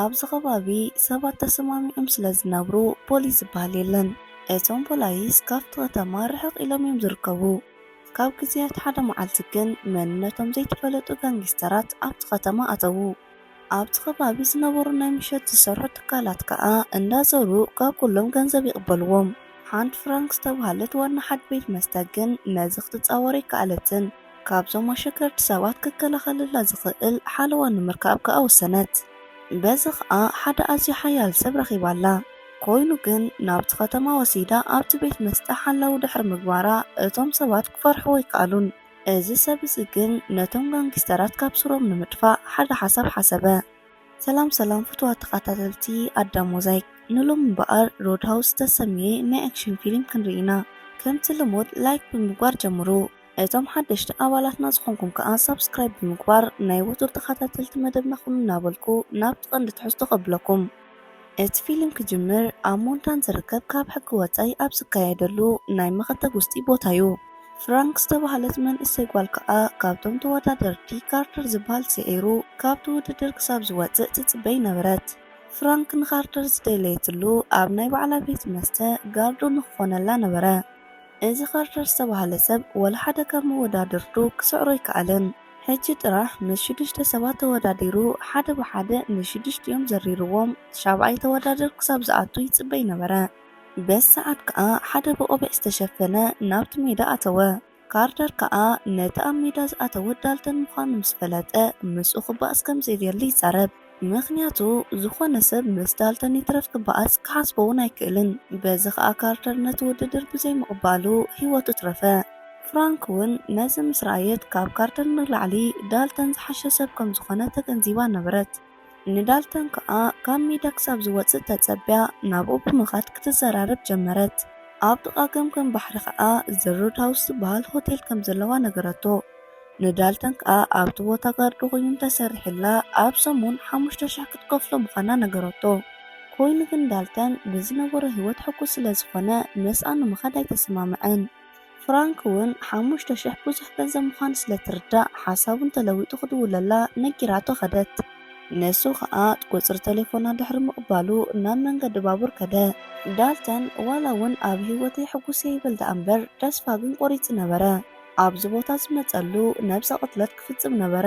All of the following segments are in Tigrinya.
ኣብዚ ከባቢ ሰባት ተሰማሚዖም ስለ ዝነብሩ ፖሊስ ዝበሃል የለን። እቶም ፖላይስ ካብቲ ከተማ ርሕቕ ኢሎም እዮም ዝርከቡ። ካብ ግዜያት ሓደ መዓልቲ ግን መንነቶም ዘይተፈለጡ ጋንጊስተራት ኣብቲ ከተማ ኣተዉ። ኣብቲ ከባቢ ዝነበሩ ናይ ምሸት ዝሰርሑ ትካላት ከዓ እንዳዘሩ ካብ ኩሎም ገንዘብ ይቕበልዎም። ሓንቲ ፍራንክ ዝተባሃለት ዋና ሓድ ቤት መስተ ግን ነዚ ክትፃወር ይከኣለትን። ካብዞም ኣሸከርቲ ሰባት ክከላኸለላ ዝኽእል ሓለዋ ንምርካብ ከዓ ወሰነት። በዚ ከዓ ሓደ ኣዝዩ ሓያል ሰብ ረኺባላ። ኮይኑ ግን ናብቲ ከተማ ወሲዳ ኣብቲ ቤት መስተ ሓላዊ ድሕሪ ምግባራ እቶም ሰባት ክፈርሕዎ ይከኣሉን። እዚ ሰብ እዚ ግን ነቶም ጋንጊስተራት ካብ ስሮም ንምጥፋእ ሓደ ሓሳብ ሓሰበ። ሰላም ሰላም ፍትዋት ተኸታተልቲ ኣዳም ሞዛይክ ንሎም እምበኣር ሮድሃውስ ዝተሰምየ ናይ ኣክሽን ፊልም ክንርኢና። ከምቲ ልሙድ ላይክ ብምግባር ጀምሩ። እቶም ሓደሽቲ ኣባላትና ዝኾንኩም ከዓ ሰብስክራይብ ብምግባር ናይ ውቱር ተኸታተልቲ መደብና ኹኑ እናበልኩ ናብቲ ቀንዲ ትሕዝቶ ከብለኩም። እቲ ፊልም ክጅምር ኣብ ሞንታን ዝርከብ ካብ ሕጊ ወፃኢ ኣብ ዝካየደሉ ናይ መኸተብ ውሽጢ ቦታ እዩ። ፍራንክ ዝተባሃለት መንእሰይ ጓል ከዓ ካብቶም ተወዳደርቲ ካርተር ዝበሃል ስዒሩ ካብቲ ውድድር ክሳብ ዝወፅእ ትፅበይ ነበረት። ፍራንክ ንካርተር ዝደለየትሉ ኣብ ናይ ባዕላ ቤት መስተ ጋርዶ ንክኾነላ ነበረ። እዚ ካርተር ዝተባሃለ ሰብ ወላ ሓደ ካብ መወዳድርቱ ክስዕሮ ይከኣልን። ሕጂ ጥራሕ ምስ 6 ሰባት ተወዳዲሩ ሓደ ብሓደ ን6ኦም ዘሪርዎም 7ይ ተወዳድር ክሳብ ዝኣቱ ይፅበይ ነበረ። በዚ ሰዓት ከዓ ሓደ ብቆቢዕ ዝተሸፈነ ናብቲ ሜዳ ኣተወ። ካርተር ከዓ ነቲ ኣብ ሜዳ ዝኣተወ ዳልተን ምዃኑ ምስ ፈለጠ ምስኡ ክበኣስ ከም ዘድሊ ይዛረብ። ምክንያቱ ዝኾነ ሰብ ምስ ዳልተን ይትረፍ ክበኣስ ክሓስቦ እውን ኣይክእልን። በዚ ከዓ ካርተር ነቲ ውድድር ብዘይ ምቕባሉ ሂወቱ ትረፈ። ፍራንክ እውን ነዚ ምስ ረኣየት ካብ ካርተር ንላዕሊ ዳልተን ዝሓሸ ሰብ ከም ዝኾነ ተገንዚባ ነበረት። ንዳልተን ከዓ ካብ ሜዳ ክሳብ ዝወፅእ ተፀቢያ ናብኡ ብምኻድ ክትዘራረብ ጀመረት። ኣብ ጥቓ ገምገም ባሕሪ ከዓ ዘሮድሃውስ ዝበሃል ሆቴል ከም ዘለዋ ነገረቶ። ንዳልተን ከዓ ኣብቲ ቦታ ጋርዶ ኮይኑ ተሰሪሕላ ኣብ ሰሙን 5,000 ክትከፍሎ ምዃና ነገረቶ። ኮይኑ ግን ዳልተን ብዝነበሮ ሂወት ሕጉስ ስለ ዝኾነ ምስኣ ንምኻድ ኣይተሰማምዐን። ፍራንክ እውን 5,000 ብዙሕ ገንዘብ ምዃኑ ስለትርዳእ ሓሳቡን ተለዊጡ ክድውለላ ነጊራቶ ኸደት። ነሱ ከዓ ቁፅሪ ቴሌፎና ድሕሪ ምቕባሉ ናብ መንገዲ ባቡር ከደ። ዳልተን ዋላ እውን ኣብ ሂወተይ ሕጉስ ይብል ዳ እምበር ተስፋ ግን ቆሪፅ ነበረ። ኣብዚ ቦታ ዝመፀሉ ነብሰ ቅትለት ክፍፅም ነበረ።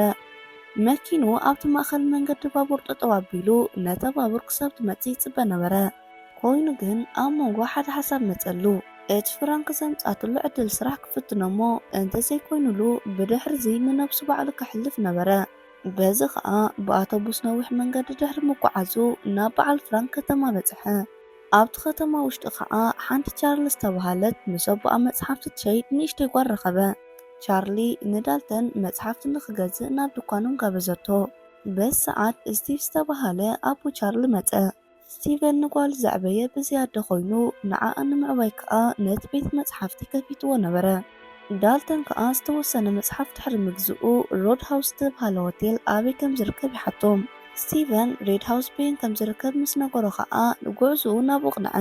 መኪኑ ኣብቲ ማእኸል መንገዲ ባቡር ጠጠው ኣቢሉ ነታ ባቡር ክሳብ ትመፅእ ይፅበ ነበረ። ኮይኑ ግን ኣብ መንጎ ሓደ ሓሳብ መፀሉ። እቲ ፍራንክ ዘምፃትሉ ዕድል ስራሕ ክፍትኖ እሞ እንተዘይኮይኑሉ ብድሕሪዚ ንነብሱ ባዕሉ ክሕልፍ ነበረ። በዚ ከዓ ብኣውቶቡስ ነዊሕ መንገዲ ድሕሪ ምጓዓዙ ናብ በዓል ፍራንክ ከተማ በፅሐ። ኣብቲ ከተማ ውሽጢ ከዓ ሓንቲ ቻርሊ ዝተባሃለት ምስ ኣቦኣ መፅሓፍቲ ትሸይጥ ንእሽተይ ጓል ረኸበ። ቻርሊ ንዳልተን መፅሓፍቲ ንክገዝእ ናብ ድኳኖም ጋበዘቶ። በዚ ሰዓት ስቲቭ ዝተባሃለ ኣቦ ቻርሊ መፀ። ስቲቨን ንጓሉ ዘዕበየ ብዝያደ ኮይኑ ንዓኣ ንምዕባይ ከዓ ነቲ ቤት መፅሓፍቲ ከፊትዎ ነበረ። ዳልተን ከዓ ዝተወሰነ መፅሓፍ ድሕሪ ምግዝኡ ሮድሃውስ ዝተባሃለ ሆቴል ኣበይ ከም ዝርከብ ይሓቶም። ስቲቨን ሬድ ሃውስ ቤን ከም ዝርከብ ምስ ነገሮ ከዓ ጉዕዝኡ ናብኡ ቅንዐ።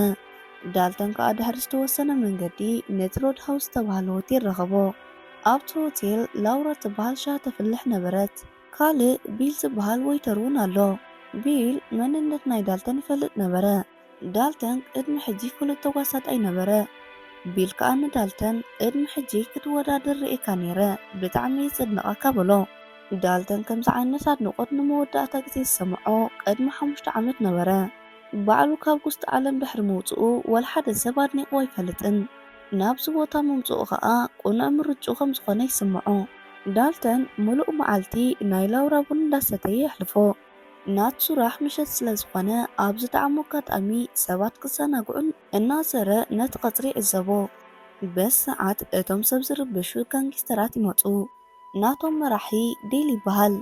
ዳልተን ከዓ ድሕሪ ዝተወሰነ መንገዲ ነቲ ሮድሃውስ ዝተባሃለ ሆቴል ረኸቦ። ኣብቲ ሆቴል ላውራ ትበሃል ሻ ተፍልሕ ነበረት። ካልእ ቢል ዝበሃል ወይተር እውን ኣሎ። ቢል መንነት ናይ ዳልተን ይፈልጥ ነበረ። ዳልተን ቅድሚ ሕጂ ፍሉጥ ተጓሳጣይ ነበረ። ቢል ከዓ ንዳልተን ቅድሚ ሕጂ ክትወዳደር ርኢካ ነይረ ብጣዕሚ የፅድንቐካ ብሎ። ዳልተን ከምዚ ዓይነት ኣድንቖት ንመወዳእታ ግዜ ዝሰምዖ ቅድሚ 5 ዓመት ነበረ። ባዕሉ ካብ ጉስቲ ዓለም ድሕሪ ምውፅኡ ወላ ሓደ ሰብ ኣድኒቕዎ ኣይፈልጥን። ናብዚ ቦታ ምምፅኡ ከዓ ቁኑዕ ምርጭው ከም ዝኾነ ይስምዖ። ዳልተን ሙሉእ መዓልቲ ናይ ላውራ ቡን እንዳሰተየ የሕልፎ። ናቱ ስራሕ ምሸት ስለ ዝኾነ ኣብዚ ጣዕሙ ኣጋጣሚ ሰባት ክዘናግዑን እናዘረ ነቲ ቀፅሪ ይዕዘቦ። በዚ ሰዓት እቶም ሰብ ዝርብሹ ጋንጊስተራት ይመፁ። ናቶም መራሒ ዴል ይበሃል።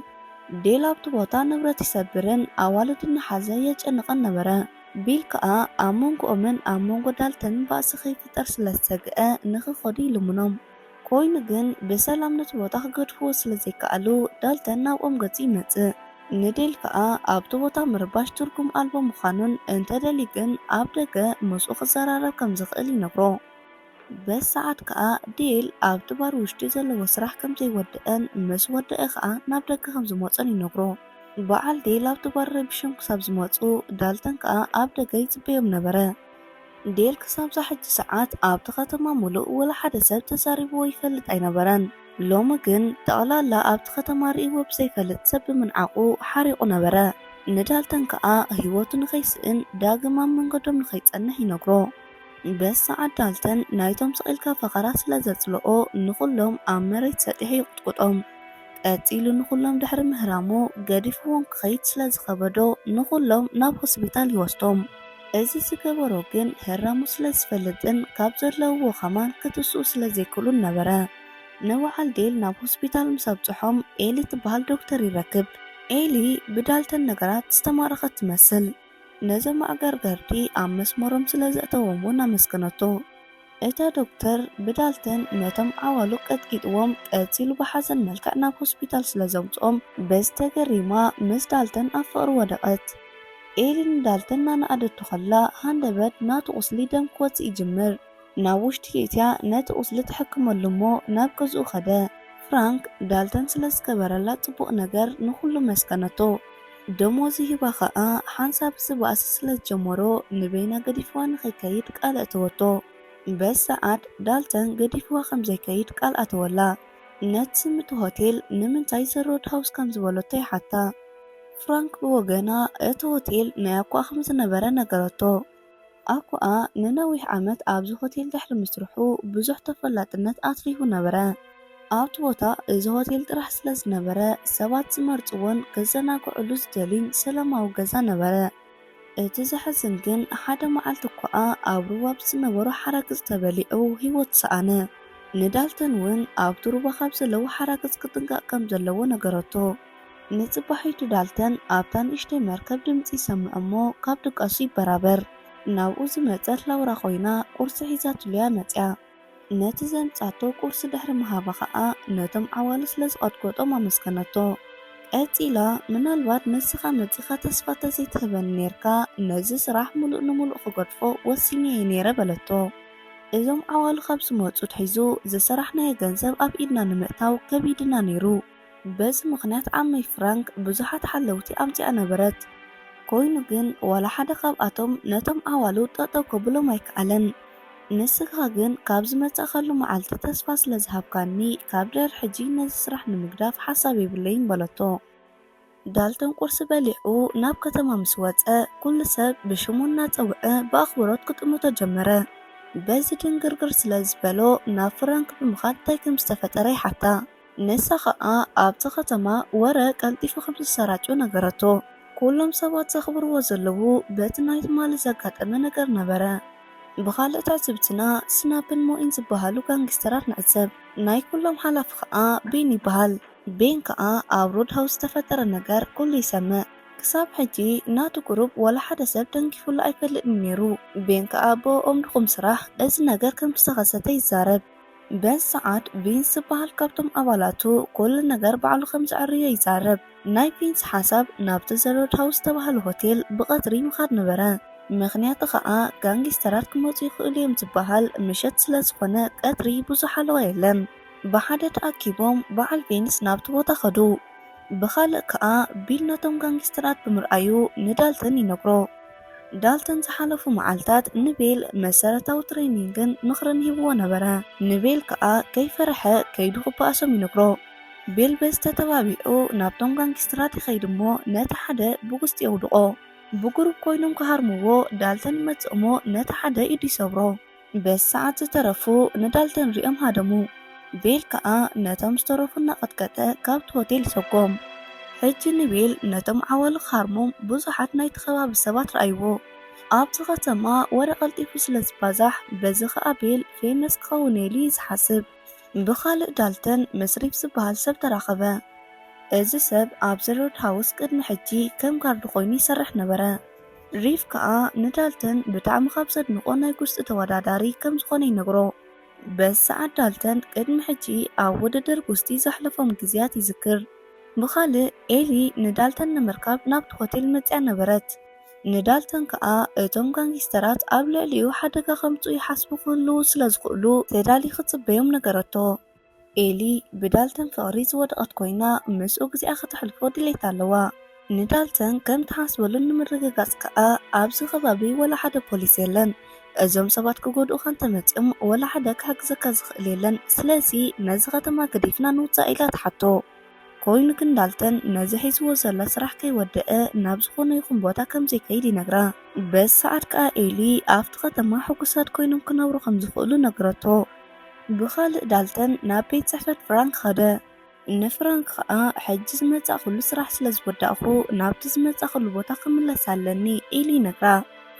ዴል ኣብቲ ቦታ ንብረት ይሰብርን ኣዋልዱ እናሓዘ የጨንቐን ነበረ። ቢል ከዓ ኣብ መንጎኦምን ኣብ መንጎ ዳልተንን ባእሲ ከይፍጠር ስለ ዝሰግአ ንክኸዱ ይልምኖም። ኮይኑ ግን ብሰላም ነቲ ቦታ ክገድፍዎ ስለ ዘይከኣሉ ዳልተን ናብኦም ገፁ ይመፅእ። ንዴል ከዓ ኣብቲ ቦታ ምርባሽ ትርጉም ኣልቦ ምዃኑን እንተደሊ ግን ኣብ ደገ ምስኡ ክዘራረብ ከም ዝኽእል ይነግሮ። በዚ ሰዓት ከዓ ዴል ኣብቲ ባር ውሽጢ ዘለዎ ስራሕ ከም ዘይወድአን ምስ ወድአ ከዓ ናብ ደገ ከም ዝመፀን ይነግሮ። በዓል ዴል ኣብቲ በሪ ብሽም ክሳብ ዝመፁ ዳልተን ከዓ ኣብ ደገ ይፅበዮም ነበረ። ዴል ክሳብ ዛሕጂ ሰዓት ኣብቲ ከተማ ሙሉእ ወላ ሓደ ሰብ ተዛሪቦ ይፈልጥ ኣይነበረን። ሎሚ ግን ጠቕላላ ኣብቲ ከተማ ርእይዎ ብዘይፈልጥ ሰብ ብምንዓቑ ሓሪቑ ነበረ። ንዳልተን ከዓ ህይወቱ ንኸይስእን ዳግም ኣብ መንገዶም ንኸይጸንሕ ይነግሮ። በስ ሰዓት ዳልተን ናይቶም ስቕልካ ፈኸራ ስለ ዘጽልኦ ንኹሎም ኣብ መሬት ሰጢሑ ይቁጥቁጦም። ቀፂሉ ንኹሎም ድሕሪ ምህራሙ ገዲፍዎም ክኸይድ ስለ ዝኸበዶ ንኹሎም ናብ ሆስፒታል ይወስዶም። እዚ ዝገበሮ ግን ህራሙ ስለ ዝፈልጥን ካብ ዘለውዎ ኸማን ክትስኡ ስለ ዘይክሉን ነበረ። ንበዓል ዴል ናብ ሆስፒታል ምስ ኣብፅሖም ኤሊ ትበሃል ዶክተር ይረክብ። ኤሊ ብዳልተን ነገራት ዝተማረኸት ትመስል። ነዞም ኣገርገርዲ ኣብ መስመሮም ስለ ዘእተዎም እውን ኣመስገነቶ። እታ ዶክተር ብዳልተን ነቶም ዓዋሉ ቀጥቂጥዎም ቀፂሉ ብሓዘን መልክዕ ናብ ሆስፒታል ስለ ዘምፅኦም በዝተገሪማ ምስ ዳልተን ኣብ ፍቕሪ ወደቐት። ኤሊ ንዳልተን ናነኣደቱ ኸላ ሃንደበት ናቱ ቁስሊ ደም ክወፅእ ይጅምር። ናብ ውሽጢ እትያ ነቲ ቁስሊ ትሕክመሉ እሞ ናብ ገዝኡ ኸደ። ፍራንክ ዳልተን ስለ ዝገበረላ ጽቡቕ ነገር ንኹሉ መስከነቶ። ደሞዚ ሂባ ከዓ ሓንሳብ ዝባእሲ ስለ ዝጀመሮ ንበይና ገዲፍዋ ንኸይከይድ ቃል እተወቶ። በዚ ሰዓት ዳልተን ገዲፍዋ ከም ዘይከይድ ቃል ኣተወላ። ነቲ ስምቲ ሆቴል ንምንታይ ዘሮድ ሃውስ ከም ዝበለቶ ይሓታ። ፍራንክ ብወገና እቲ ሆቴል ናይ ኣኳ ከም ዝነበረ ነገረቶ። ኣኳኣ ንነዊሕ ዓመት ኣብዚ ሆቴል ድሕሪ ምስርሑ ብዙሕ ተፈላጥነት ኣትሪፉ ነበረ። ኣብቲ ቦታ እዚ ሆቴል ጥራሕ ስለ ዝነበረ ሰባት ዝመርፅዎን ከዘናግዕሉ ዝደልዩን ሰላማዊ ገዛ ነበረ። እቲ ዘሕዝን ግን ሓደ መዓልቲ እኳኣ ኣብ ሩባ ብዝነበሮ ሓረግፅ ተበሊዑ ሂወት ሰኣነ። ንዳልተን እውን ኣብቲ ሩባ ካብ ዘለዉ ሓረግፅ ክጥንቀቕ ከም ዘለዎ ነገረቶ። ንፅባሒቱ ዳልተን ኣብታ ንእሽተይ መርከብ ድምፂ ይሰምዕ እሞ ካብ ድቃሱ ይበራበር። ናብኡ ዝመፀት ላውራ ኮይና ቁርሲ ሒዛትልያ መፅያ። ነቲ ዘምፃቶ ቁርሲ ድሕሪ ምሃባ ከዓ ነቶም ዓዋሉ ስለ ዝቐጥቆጦም ኣመስገነቶ። ቀፂላ ምናልባት ንስኻ መፂኻ ተስፋ ተዘይትህበኒ ነርካ ነዚ ስራሕ ሙሉእ ንሙሉእ ክገድፎ ወሲነ እየ ነይረ በለቶ። እዞም ዓዋሉ ካብ ዝመፁ ትሒዙ ዝሰራሕናዮ ገንዘብ ኣብ ኢድና ንምእታው ከቢድና ነይሩ። በዚ ምኽንያት ዓመይ ፍራንክ ብዙሓት ሓለውቲ ኣምፂኣ ነበረት። ኮይኑ ግን ዋላ ሓደ ካብኣቶም ነቶም ዓዋሉ ጠጠው ከብሎም ኣይከኣለን። ንስኻ ግን ካብ ዝመፀኸሉ መዓልቲ ተስፋ ስለ ዝሃብካኒ ካብ ድር ሕጂ ነዚ ስራሕ ንምግዳፍ ሓሳብ የብለይን በለቶ። ዳልተን ቁርሲ በሊዑ ናብ ከተማ ምስ ወፀ ኩሉ ሰብ ብሽሙ እናፀውዐ ብኣኽብሮት ክጥምቶ ጀመረ። በዚ ድንግርግር ስለ ዝበሎ ናብ ፍራንክ ብምኻድ እንታይ ከም ዝተፈጠረ ይሓታ። ንሳ ከዓ ኣብቲ ከተማ ወረ ቀልጢፉ ከም ዝሰራጩ ነገረቶ። ኩሎም ሰባት ዘኽብርዎ ዘለዉ በቲ ናይ ትማሊ ዘጋጠመ ነገር ነበረ። ብኻልእ ትዕዝብትና ስናፕን ሞኢን ዝበሃሉ ጋንግስተራት ንዕዘብ። ናይ ኩሎም ሓላፊ ከዓ ቤን ይበሃል። ቤን ከዓ ኣብ ሮድ ሃውስ ዝተፈጠረ ነገር ኩሉ ይሰምዕ። ክሳብ ሕጂ ናቱ ግሩብ ወላ ሓደ ሰብ ደንጊፉሉ ኣይፈልጥን ነይሩ። ቤን ከዓ ብኦም ድኹም ስራሕ እዚ ነገር ከም ዝተኸሰተ ይዛረብ። በዚ ሰዓት ቪንስ ዝበሃል ካብቶም ኣባላቱ ኩሉ ነገር ባዕሉ ከም ዘዕርዮ ይዛረብ። ናይ ቪንስ ሓሳብ ናብቲ ዘሮድ ሃውስ ዝተባሃለ ሆቴል ብቐትሪ ምኻድ ነበረ። ምክንያቱ ከዓ ጋንጊስተራት ክመፁ ይኽእሉ እዮም ዝበሃል ምሸት ስለ ዝኾነ ቀትሪ ብዙሕ ኣለዋ የለን። ብሓደ ተኣኪቦም በዓል ቪንስ ናብቲ ቦታ ኸዱ። ብኻልእ ከዓ ቢል ነቶም ጋንጊስተራት ብምርኣዩ ንዳልተን ይነግሮ። ዳልተን ዝሓለፉ መዓልታት ንቤል መሰረታዊ ትሬኒንግን ምኽርን ሂብዎ ነበረ። ንቤል ከዓ ከይፈርሐ ከይዱ ክበኣሶም ይነግሮ። ቤል በዝተተባቢዑ ናብቶም ጋንጊስተራት ይኸይድ እሞ ነቲ ሓደ ብጉስጢ የውድቆ። ብግሩብ ኮይኖም ክሃርምዎ ዳልተን ይመፅእ እሞ ነቲ ሓደ ኢዱ ይሰብሮ። በዚ ሰዓት ዝተረፉ ንዳልተን ሪኦም ሃደሙ። ቤል ከዓ ነቶም ዝተረፉ እናቐጥቀጠ ካብቲ ሆቴል ይሰጎም። ሕጂ ንቤል ነቶም ዓዋሉ ክሃርሞም ብዙሓት ናይቲ ከባቢ ሰባት ረኣይዎ። ኣብቲ ከተማ ወረ ቀልጢፉ ስለ ዝባዛሕ በዚ ከዓ ቤል ፌመስ ክኸውን ኢሉ ዝሓስብ። ብኻልእ ዳልተን መስሪፍ ዝበሃል ሰብ ተራኸበ። እዚ ሰብ ኣብ ዘሮድ ሃውስ ቅድሚ ሕጂ ከም ጋርዲ ኮይኑ ይሰርሕ ነበረ። ሪፍ ከዓ ንዳልተን ብጣዕሚ ካብ ዘድንቆ ናይ ጉስጢ ተወዳዳሪ ከም ዝኾነ ይነግሮ። በዚ ሰዓት ዳልተን ቅድሚ ሕጂ ኣብ ውድድር ጉስጢ ዘሕለፎም ግዜያት ይዝክር። ብኻልእ ኤሊ ንዳልተን ንምርካብ ናብቲ ሆቴል መፅያ ነበረት። ንዳልተን ከዓ እቶም ጋንጊስተራት ኣብ ልዕሊኡ ሓደጋ ከምፁ ይሓስቡ ክህልው ስለ ዝኽእሉ ተዳልዩ ክፅበዮም ነገረቶ። ኤሊ ብዳልተን ፍቕሪ ዝወደቐት ኮይና ምስኡ ግዜኣ ክትሕልፎ ድሌት ኣለዋ። ንዳልተን ከም ተሓስበሉ ንምርግጋጽ ከዓ ኣብዚ ከባቢ ወላ ሓደ ፖሊስ የለን። እዞም ሰባት ክጎድኡ ከንተመፅኦም ወላ ሓደ ክሕግዘካ ዝኽእል የለን። ስለዚ ነዚ ከተማ ገዲፍና ንውፃእ ኢላ ትሓቶ። ኮይኑ ግን ዳልተን ነዚ ሒዝዎ ዘላ ስራሕ ከይወድአ ናብ ዝኾነ ይኹን ቦታ ከም ዘይከይድ ይነግራ። በዚ ሰዓት ከዓ ኤሊ ኣብቲ ከተማ ሕጉሳት ኮይኖም ክነብሩ ከም ዝኽእሉ ነግረቶ። ብኻልእ ዳልተን ናብ ቤት ጽሕፈት ፍራንክ ኸደ። ንፍራንክ ከዓ ሕጂ ዝመጻእ ኩሉ ስራሕ ስለ ዝወዳእኹ ናብቲ ዝመጻእ ኩሉ ቦታ ክምለስ ኣለኒ ኢሉ ይነግራ።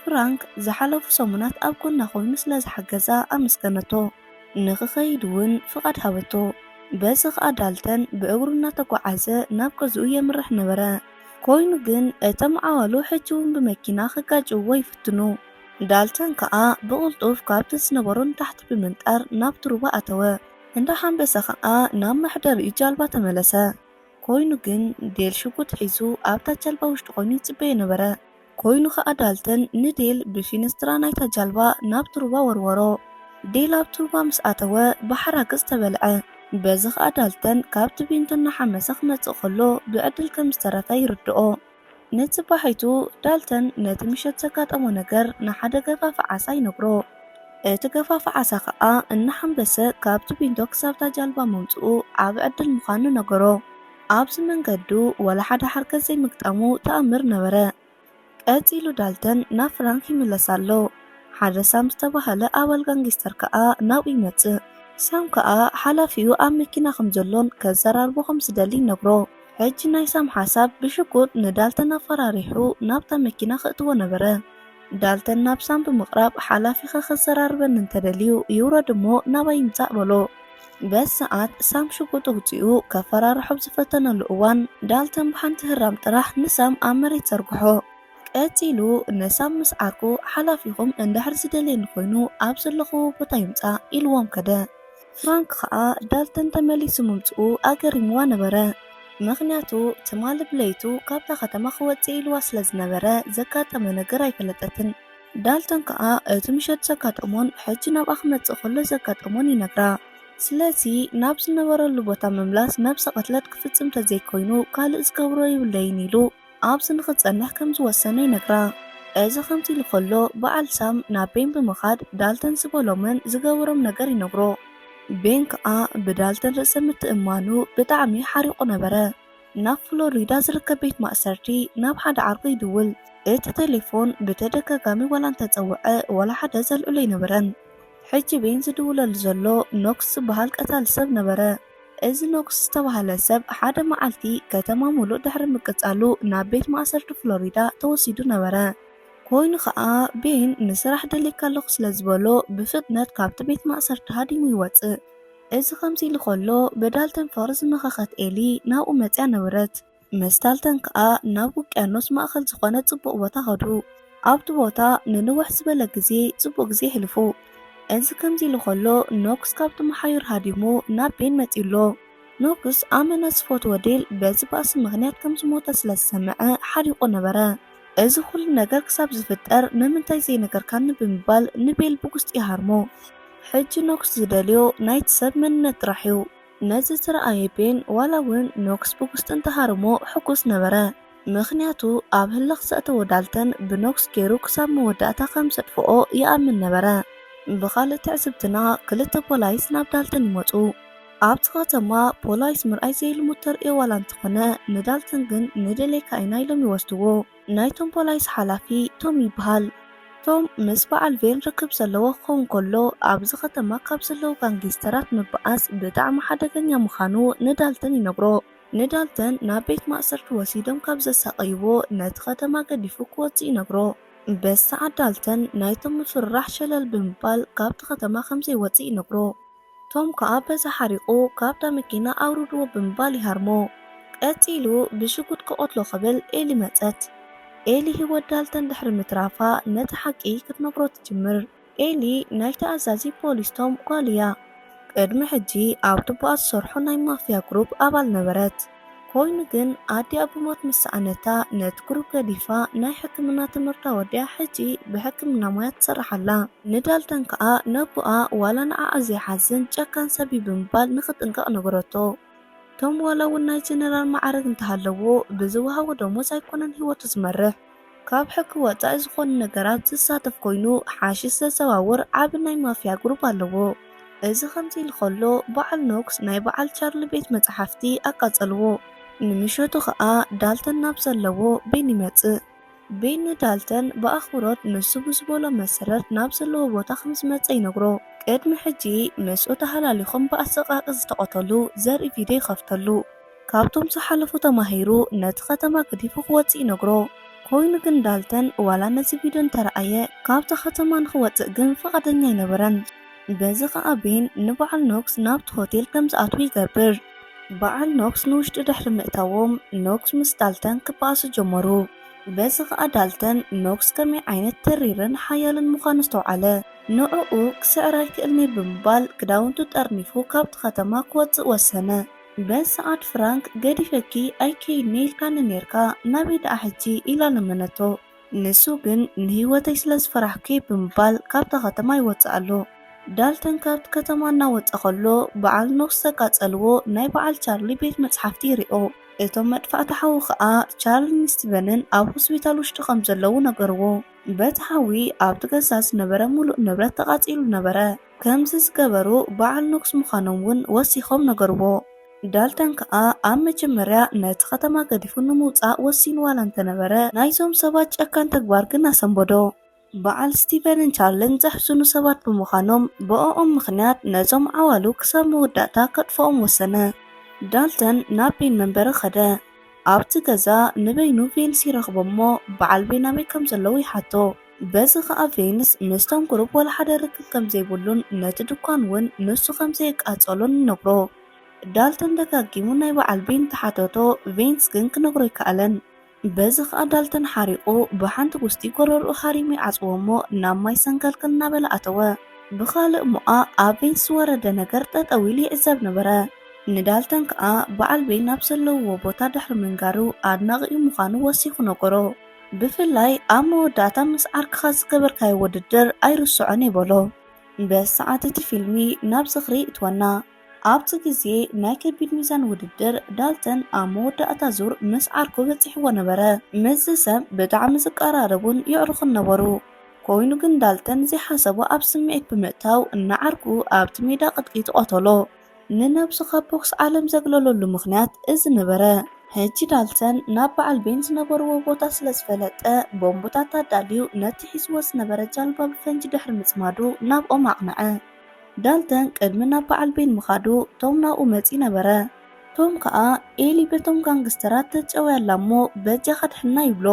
ፍራንክ ዝሓለፉ ሰሙናት ኣብ ጎና ኮይኑ ስለ ዝሓገዛ ኣመስገነቶ። ንኽኸይድ እውን ፍቓድ ሃበቶ። በዚ ከዓ ዳልተን ብእግሩ እናተጓዓዘ ናብ ገዝኡ የምርሕ ነበረ። ኮይኑ ግን እቶም ዓዋሉ ሕጂ እውን ብመኪና ክጋጭውዎ ይፍትኑ። ዳልተን ከዓ ብቕልጡፍ ካብቲ ዝነበሮ ንታሕቲ ብምንጣር ናብ ቱሩባ ኣተወ። እንዳሓንበሰ ከዓ ናብ መሕደሪኡ ጃልባ ተመለሰ። ኮይኑ ግን ዴል ሽጉጥ ሒዙ ኣብታ ጃልባ ውሽጢ ኮይኑ ይጽበዮ ነበረ። ኮይኑ ከዓ ዳልተን ንዴል ብፊንስትራ ናይታ ጃልባ ናብ ቱሩባ ወርወሮ። ዴል ኣብ ቱሩባ ምስ ኣተወ ብሓራግጽ ተበልዐ። በዚ ከዓ ዳልተን ካብቲ ቢንቶ እናሓመሰ ክመጽእ ከሎ ብዕድል ከም ዝተረፈ ይርድኦ። ንጽባሒቱ ዳልተን ነቲ ምሸት ዘጋጠሞ ነገር ንሓደ ገፋፊ ዓሳ ይነግሮ። እቲ ገፋፊ ዓሳ ከዓ እናሓንበሰ ካብቲ ቢንቶ ክሳብታ ጃልባ መምጽኡ ዓብ ዕድል ምዃኑ ነገሮ። ኣብዚ መንገዱ ወላ ሓደ ሓርገዝ ዘይምግጠሙ ተኣምር ነበረ። ቀፂሉ ዳልተን ናብ ፍራንክ ይምለስ ኣሎ። ሓደ ሳም ዝተባህለ ኣባል ጋንጊስተር ከዓ ናብኡ ይመጽእ። ሳም ከዓ ሓላፊኡ ኣብ መኪና ከም ዘሎን ከዘራርቦ ከም ዝደሊ ይነግሮ። ሕጂ ናይ ሳም ሓሳብ ብሽጉጥ ንዳልተን ኣፈራሪሑ ናብታ መኪና ክእትዎ ነበረ። ዳልተን ናብ ሳም ብምቕራብ ሓላፊኸ ከዘራርበን እንተደልዩ ይውረድ እሞ ናባይ ይምጻእ በሎ። በዚ ሰዓት ሳም ሽጉጥ ውፅኡ ከፈራርሖ ዝፈተነሉ እዋን ዳልተን ብሓንቲ ህራም ጥራሕ ንሳም ኣብ መሬት ዘርግሖ። ቀፂሉ ነሳም ምስ ዓርኩ ሓላፊኹም እንድሕር ዝደለየኒ ኮይኑ ኣብ ዘለኽዎ ቦታ ይምጻእ ኢልዎም ከደ። ፍራንክ ከዓ ዳልተን ተመሊሱ ምምጽኡ ኣገሪምዋ ነበረ። ምኽንያቱ ትማሊ ብለይቱ ካብታ ከተማ ክወፅእ ኢልዋ ስለ ዝነበረ ዘጋጠመ ነገር ኣይፈለጠትን። ዳልተን ከዓ እቲ ምሸት ዘጋጠሞን ሕጂ ናብኣ ክመጽእ ከሎ ዘጋጠሞን ይነግራ። ስለዚ ናብ ዝነበረሉ ቦታ ምምላስ ነብሰ ቀትለት ክፍጽም ተዘይኮይኑ ካልእ ዝገብሮ ይብለይን ኢሉ ኣብዚ ንኽጸንሕ ከም ዝወሰነ ይነግራ። እዚ ከምዚ ኢሉ ከሎ በዓል ሳም ናብ ቤን ብምኻድ ዳልተን ዝበሎምን ዝገበሮም ነገር ይነግሮ። ቤን ከዓ ብዳልተን ርእሰ ምትእማኑ ብጣዕሚ ሓሪቑ ነበረ። ናብ ፍሎሪዳ ዝርከብ ቤት ማእሰርቲ ናብ ሓደ ዓርቁ ይድውል። እቲ ቴሌፎን ብተደጋጋሚ ወላ እንተፀውዐ ወላ ሓደ ዘልዕሎ ይነበረን። ሕጂ ቤን ዝድውለሉ ዘሎ ኖክስ ዝበሃል ቀታሊ ሰብ ነበረ። እዚ ኖክስ ዝተባህለ ሰብ ሓደ መዓልቲ ከተማ ሙሉእ ድሕሪ ምቅጻሉ ናብ ቤት ማእሰርቲ ፍሎሪዳ ተወሲዱ ነበረ። ኮይኑ ከዓ ቤን ንስራሕ ደሊካ ኣለኹ ስለ ዝበሎ ብፍጥነት ካብቲ ቤት ማእሰርቲ ሃዲሙ ይወፅእ። እዚ ከምዚ ኢሉ ከሎ ብዳልተን ፍቕሪ ዝመኸኸት ኤሊ ናብኡ መፅያ ነበረት። ምስ ዳልተን ከዓ ናብ ውቅያኖስ ማእኸል ዝኾነ ጽቡቕ ቦታ ኸዱ። ኣብቲ ቦታ ንንውሕ ዝበለ ግዜ ጽቡቕ ግዜ ሕልፉ። እዚ ከምዚ ኢሉ ከሎ ኖክስ ካብቲ መሓዩር ሃዲሙ ናብ ቤን መፂሎ። ኖክስ ኣመነ ዝፈትዎ ዴል በዚ ባእሲ ምኽንያት ከም ዝሞተ ስለ ዝሰምዐ ሓሪቑ ነበረ። እዚ ኩሉ ነገር ክሳብ ዝፍጠር ንምንታይ ዘይነገርካኒ ብምባል ንቤል ብጉስጢ ይሃርሞ። ሕጂ ኖክስ ዝደልዮ ናይቲ ሰብ መንነት ጥራሕ እዩ። ነዚ ዝረኣየ ቤን ዋላ እውን ኖክስ ብጉስጢ እንተሃርሞ ሕጉስ ነበረ። ምኽንያቱ ኣብ ህለኽ ዘእተወ ዳልተን ብኖክስ ገይሩ ክሳብ መወዳእታ ከም ዘጥፍኦ ይኣምን ነበረ። ብኻልእ ትዕዝብትና ክልተ ፖላይስ ናብ ዳልተን ይመፁ። ኣብቲ ከተማ ፖላይስ ምርኣይ ዘይልሙድ ተርእዮ ዋላ እንተኾነ ንዳልተን ግን ንደለይካ ኢና ኢሎም ይወስድዎ። ናይቶም ፖላይስ ሓላፊ ቶም ይበሃል። ቶም ምስ በዓል ቬን ርክብ ዘለዎ ክኸውን ከሎ ኣብዚ ከተማ ካብ ዘለዉ ጋንጊስተራት ምበኣስ ብጣዕሚ ሓደገኛ ምዃኑ ንዳልተን ይነግሮ። ንዳልተን ናብ ቤት ማእሰርቲ ወሲዶም ካብ ዘሳቀይዎ ነቲ ከተማ ገዲፉ ክወፅእ ይነግሮ። በዚ ሰዓት ዳልተን ናይቶም ምፍርራሕ ሸለል ብምባል ካብቲ ከተማ ከምዘይወፅእ ይነግሮ። ቶም ከዓ በዛ ሓሪቑ ካብታ መኪና ኣውርድዎ ብምባል ይሃርሞ። ቀፂሉ ብሽጉጥ ክቆትሎ ክብል ኤሊ መፀት። ኤሊ ሂወት ዳልተን ድሕሪ ምትራፋ ነቲ ሓቂ ክትነግሮ ትጅምር። ኤሊ ናይቲ ኣዛዚ ፖሊስ ቶም ጓል እያ። ቅድሚ ሕጂ ኣብ ቱቦኣ ዝሰርሑ ናይ ማፍያ ግሩፕ ኣባል ነበረት። ኮይኑ ግን ኣዲኣ ብሞት ምስኣነታ ነቲ ግሩፕ ገዲፋ ናይ ሕክምና ትምህርታ ወዲያ ሕጂ ብሕክምና ሞያ ትሰርሓላ። ንዳልተን ከዓ ነቡኣ ዋላ ንዓኣ ዘይሓዝን ጨካን ሰብ ብምባል ንኽጥንቀቕ ነገረቶ። ቶም ዋላ እውን ናይ ጀነራል ማዕረግ እንተሃለዎ ብዝወሃቦ ደሞዝ ኣይኮነን ሂወቱ ዝመርሕ ካብ ሕጊ ወፃኢ ዝኾኑ ነገራት ዝሳተፍ ኮይኑ ሓሽሽ ዘዘዋውር ዓብ ናይ ማፍያ ግሩፕ ኣለዎ። እዚ ከምዚ ኢሉ ከሎ በዓል ኖክስ ናይ በዓል ቻርሊ ቤት መጽሓፍቲ ኣቃጸልዎ። ንምሸቱ ከዓ ዳልተን ናብ ዘለዎ ቤን ይመጽእ። ቤን ዳልተን ብኣኽብሮት ንሱ ብዝበሎ መሰረት ናብ ዘለዎ ቦታ ከም ዝመጸ ይነግሮ። ቅድሚ ሕጂ ምስኡ ተሃላሊኾም ብኣሰቃቂ ዝተቐተሉ ዘርኢ ቪድዮ ይኸፍተሉ። ካብቶም ዝሓለፉ ተማሂሩ ነቲ ከተማ ገዲፉ ክወፅእ ይነግሮ። ኮይኑ ግን ዳልተን ዋላ ነዚ ቪድዮ እንተረኣየ ካብቲ ከተማ ንክወፅእ ግን ፈቃደኛ ኣይነበረን። በዚ ከዓ ቤን ንበዓል ኖክስ ናብቲ ሆቴል ከም ዝኣትዉ ይገብር። በዓል ኖክስ ንውሽጢ ድሕሪ ምእታዎም ኖክስ ምስ ዳልተን ክበኣሱ ጀመሩ። በዚ ከዓ ዳልተን ኖክስ ከመይ ዓይነት ተሪርን ሓያልን ምዃኑ ዝተውዓለ ንዕኡ ክስዕር ኣይክእልኒ ብምባል ክዳውንቱ ጠርኒፉ ካብቲ ከተማ ክወፅእ ወሰነ። በዚ ሰዓት ፍራንክ ገዲፈኪ ኣይከይድኒ ኢልካኒ ነርካ ናበይ ደኣ ሕጂ ኢላ ለመነቶ። ንሱ ግን ንህይወተይ ስለ ዝፈራሕኪ ብምባል ካብታ ከተማ ይወፅእ ኣሎ። ዳልተን ካብቲ ከተማ እናወፀ ከሎ በዓል ኖክስ ዘቃጸልዎ ናይ በዓል ቻርሊ ቤት መጽሓፍቲ ይሪኦ። እቶም መጥፋእቲ ሓዊ ከዓ ቻርሊን ስቲቨንን ኣብ ሆስፒታል ውሽጢ ከም ዘለዉ ነገርዎ። በቲ ሓዊ ኣብቲ ገዛ ዝነበረ ሙሉእ ንብረት ተቃጺሉ ነበረ። ከምዚ ዝገበሩ በዓል ኖክስ ምዃኖም እውን ወሲኾም ነገርዎ። ዳልተን ከዓ ኣብ መጀመርያ ነቲ ከተማ ገዲፉ ንምውፃእ ወሲኑ ዋላ እንተነበረ ናይዞም ሰባት ጨካን ተግባር ግን ኣሰንበዶ። በዓል ስቲቨንን ቻርልን ዘሕዝኑ ሰባት ብምዃኖም ብኦም ምክንያት ነዞም ዓዋሉ ክሳብ መወዳእታ ከጥፍኦም ወሰነ። ዳልተን ናብ ቤን መንበሪ ኸደ። ኣብቲ ገዛ ንበይኑ ቬንስ ይረኽቦ እሞ በዓል ቤን ኣበይ ከም ዘለዉ ይሓቶ። በዚ ከዓ ቬንስ ምስቶም ግሩፕ ወላ ሓደ ርክብ ከም ዘይብሉን ነቲ ድኳን እውን ንሱ ከም ዘይቃጸሎን ይነግሮ። ዳልተን ደጋጊሙ ናይ በዓል ቤን ተሓተቶ ቬንስ ግን ክነግሮ ይከኣለን። በዚ ከዓ ዳልተን ሓሪቑ ብሓንቲ ጉስቲ ጎረርኡ ሃሪሙ ይዓጽዎ እሞ ናብ ማይ ሰንከልክል እናበለ ኣተወ። ብኻልእ እሞኣ ኣብ ቬንስ ዝወረደ ነገር ጠጠው ኢሉ ይዕዘብ ነበረ። ንዳልተን ከዓ በዓል ቤን ናብ ዘለውዎ ቦታ ድሕሪ ምንጋሩ ኣድናቂኡ ምዃኑ ወሲኹ ነገሮ። ብፍላይ ኣብ መወዳእታ ምስ ዓርክኻ ዝገበርካዮ ውድድር ኣይርስዖን ይበሎ። በዚ ሰዓት እቲ ፊልሚ ናብ ዝኽሪ እትወና። ኣብቲ ግዜ ናይ ከቢድ ሚዛን ውድድር ዳልተን ኣብ መወዳእታ ዙር ምስ ዓርኩ በፂሕዎ ነበረ። ምዝ ሰብ ብጣዕሚ ዝቀራረቡን ይዕርኹን ነበሩ። ኮይኑ ግን ዳልተን ዘይሓሰቦ ኣብ ስምዒት ብምእታው እናዓርኩ ኣብቲ ሜዳ ቅጥቂጡ ቀተሎ። ንነብሱ ካብ ቦክስ ዓለም ዘግለለሉ ምክንያት እዚ ነበረ። ሕጂ ዳልተን ናብ በዓል ቤን ዝነበርዎ ቦታ ስለ ዝፈለጠ ቦምቦታት ኣዳልዩ ነቲ ሒዝዎ ዝነበረ ጃልባ ብፈንጂ ድሕሪ ምጽማዱ ናብኦም ኣቕንዐ። ዳልተን ቅድሚ ናብ በዓል ቤን ምኻዱ ቶም ናብኡ መጺ ነበረ። ቶም ከዓ ኤሊ በቶም ጋንግስተራት ተጨወያላ እሞ በጀኻ ድሕና ይብሎ።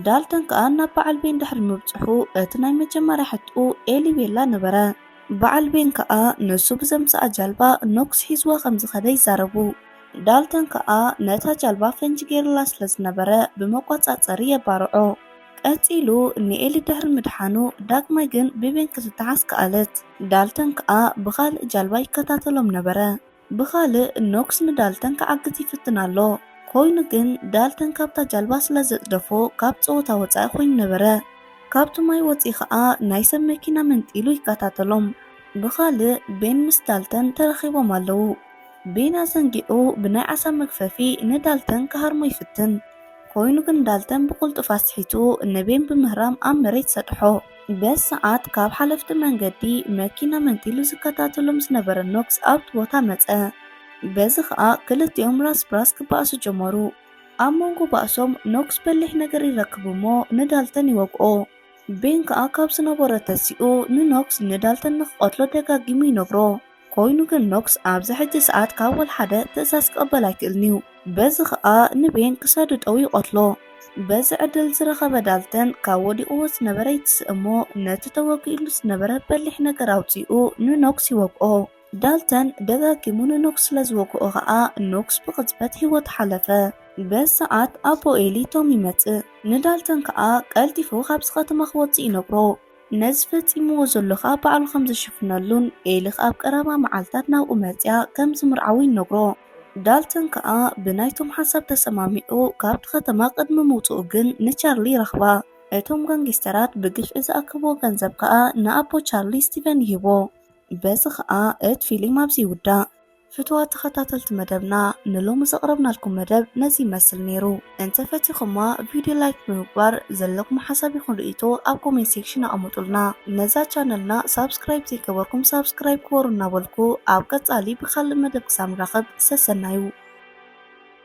ዳልተን ከዓ ናብ በዓል ቤን ድሕሪ ምብጽሑ እቲ ናይ መጀመርያ ሕጥኡ ኤሊ ቤላ ነበረ። በዓል ቤን ከዓ ንሱ ብዘምጽኣ ጃልባ ኖክስ ሒዝዋ ከም ዝኸደ ይዛረቡ። ዳልተን ከዓ ነታ ጃልባ ፈንጂ ገይርላ ስለ ዝነበረ ብመቋጻጸሪ የባርዖ። ቀጺሉ ንኤሊ ድሕሪ ምድሓኑ ዳግማይ ግን ብቤን ክትተሓስ ከኣለት። ዳልተን ከዓ ብኻልእ ጃልባ ይከታተሎም ነበረ። ብኻልእ ኖክስ ንዳልተን ክዓግት ይፍትን ኣሎ። ኮይኑ ግን ዳልተን ካብታ ጃልባ ስለ ዘጥደፎ ካብ ፀወታ ወፃኢ ኮይኑ ነበረ። ካብቲ ማይ ወፂ ከዓ ናይ ሰብ መኪና መንጢሉ ይከታተሎም። ብኻልእ ቤን ምስ ዳልተን ተረኺቦም ኣለዉ። ቤን ኣዘንጊኡ ብናይ ዓሳ መግፈፊ ንዳልተን ክሃርሞ ይፍትን። ኮይኑ ግን ዳልተን ብቁልጡፍ ኣስሒቱ ንቤን ብምህራም ኣብ መሬት ሰጥሖ። በዚ ሰዓት ካብ ሓለፍቲ መንገዲ መኪና መንጢሉ ዝከታተሎም ዝነበረ ኖክስ ኣብቲ ቦታ መፀ። በዚ ከዓ ክልቲኦም ራስ ብራስ ክበኣሱ ጀመሩ። ኣብ መንጎ ባእሶም ኖክስ በሊሕ ነገር ይረክብ እሞ ንዳልተን ይወግኦ። ቤን ከዓ ካብ ዝነበሮ ተሲኡ ንኖክስ ንዳልተን ንክቆትሎ ደጋጊሙ ይነግሮ። ኮይኑ ግን ኖክስ ኣብዚ ሕጂ ሰዓት ካብ ወልሓደ ትእዛዝ ክቕበል ኣይክእልኒዩ። በዚ ከዓ ንቤን ክሳዱ ጠው ይቆትሎ። በዚ ዕድል ዝረኸበ ዳልተን ካብ ወዲቑዎ ዝነበረ ይትስእ እሞ ነቲ ተወጊኢሉ ዝነበረ በሊሕ ነገር ኣውፂኡ ንኖክስ ይወግኦ። ዳልተን ደጋጊሙ ንኖክስ ስለ ዝወግኦ ከዓ ኖክስ ብቕፅበት ሂወቱ ሓለፈ። በዚ ሰዓት ኣቦ ኤሊ ቶም ይመጽእ። ንዳልተን ከዓ ቀልጢፉ ካብዚ ከተማ ክወፅእ ይነግሮ። ነዚ ፈፂምዎ ዘሎ ከዓ በዓሉ ከም ዝሽፍነሉን ኤሊ ኣብ ቀረባ መዓልታት ናብኡ መፅያ ከም ዝምርዓዊ ይነግሮ። ዳልተን ከዓ ብናይቶም ሓሳብ ተሰማሚዑ ካብቲ ከተማ ቅድሚ ምውፅኡ ግን ንቻርሊ ይረኽባ። እቶም ጋንጊስተራት ብግፍዒ ዝኣክብዎ ገንዘብ ከዓ ንኣቦ ቻርሊ ስቲቨን ይሂቦ። በዚ ከዓ እቲ ፊልም ኣብዚ ይውዳእ። فتوات تخطاتلت مدبنا نلوم زقربنا لكم مدب نزي مسل نيرو انت فتيخما فيديو لايك بمقبار زلكم حسب يكون رئيتو او كومين سيكشن امطلنا نزا چانلنا سابسكرايب تيكبركم سابسكرايب كورنا بالكو او قطالي بخل مدب كسام رخب سسنايو